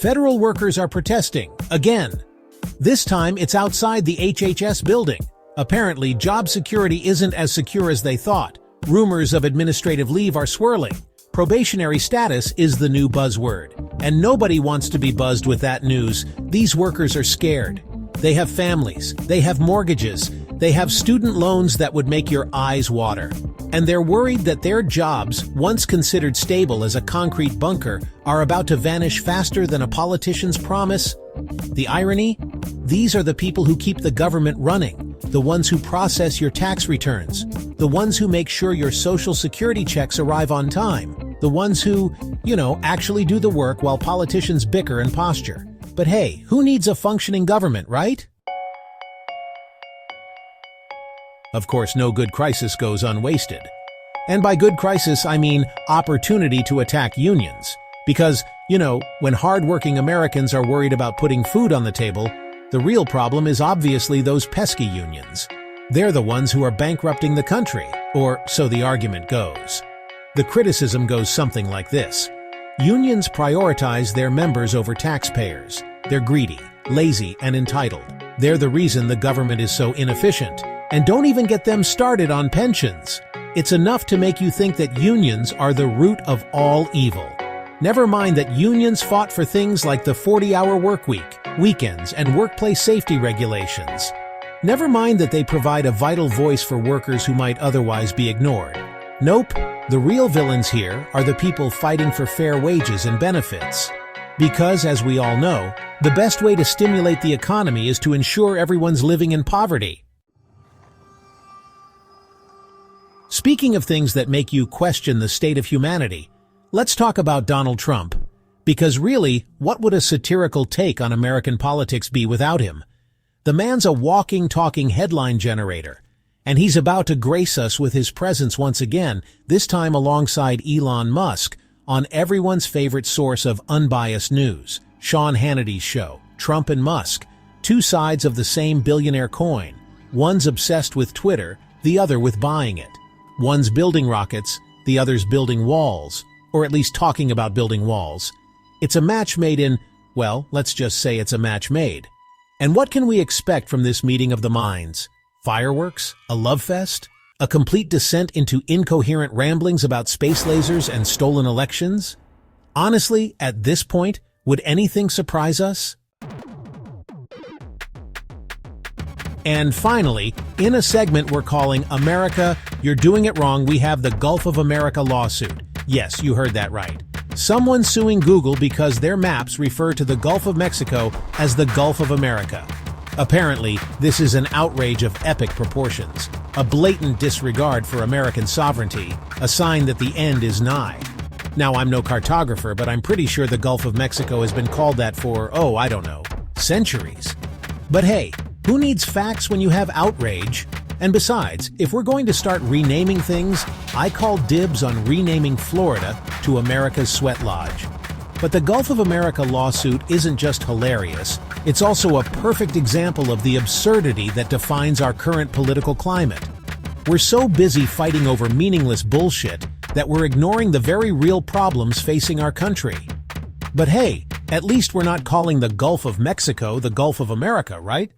Federal workers are protesting, again. This time, it's outside the HHS building. Apparently, job security isn't as secure as they thought. Rumors of administrative leave are swirling. Probationary status is the new buzzword. And nobody wants to be buzzed with that news. These workers are scared. They have families. They have mortgages. They have student loans that would make your eyes water. And they're worried that their jobs, once considered stable as a concrete bunker, are about to vanish faster than a politician's promise. The irony? These are the people who keep the government running, the ones who process your tax returns, the ones who make sure your social security checks arrive on time, the ones who, actually do the work while politicians bicker and posture. But hey, who needs a functioning government, right? Of course, no good crisis goes unwasted. And by good crisis, I mean opportunity to attack unions. Because, when hard-working Americans are worried about putting food on the table, the real problem is obviously those pesky unions. They're the ones who are bankrupting the country, or so the argument goes. The criticism goes something like this. Unions prioritize their members over taxpayers. They're greedy, lazy, and entitled. They're the reason the government is so inefficient. And don't even get them started on pensions. It's enough to make you think that unions are the root of all evil. Never mind that unions fought for things like the 40-hour work week, weekends, and workplace safety regulations. Never mind that they provide a vital voice for workers who might otherwise be ignored. Nope, the real villains here are the people fighting for fair wages and benefits. Because, as we all know, the best way to stimulate the economy is to ensure everyone's living in poverty. Speaking of things that make you question the state of humanity, let's talk about Donald Trump. Because really, what would a satirical take on American politics be without him? The man's a walking, talking headline generator. And he's about to grace us with his presence once again, this time alongside Elon Musk, on everyone's favorite source of unbiased news, Sean Hannity's show, Trump and Musk, two sides of the same billionaire coin. One's obsessed with Twitter, the other with buying it. One's building rockets, the other's building walls, or at least talking about building walls. It's a match made in, well, let's just say it's a match made. And what can we expect from this meeting of the minds? Fireworks? A love fest? A complete descent into incoherent ramblings about space lasers and stolen elections? Honestly, at this point, would anything surprise us? And finally, in a segment we're calling America, You're Doing It Wrong, we have the Gulf of America lawsuit. Yes, you heard that right. Someone suing Google because their maps refer to the Gulf of Mexico as the Gulf of America. Apparently, this is an outrage of epic proportions, a blatant disregard for American sovereignty, a sign that the end is nigh. Now, I'm no cartographer, but I'm pretty sure the Gulf of Mexico has been called that for, I don't know, centuries. But hey, who needs facts when you have outrage? And besides, if we're going to start renaming things, I call dibs on renaming Florida to America's Sweat Lodge. But the Gulf of America lawsuit isn't just hilarious, it's also a perfect example of the absurdity that defines our current political climate. We're so busy fighting over meaningless bullshit that we're ignoring the very real problems facing our country. But hey, at least we're not calling the Gulf of Mexico the Gulf of America, right?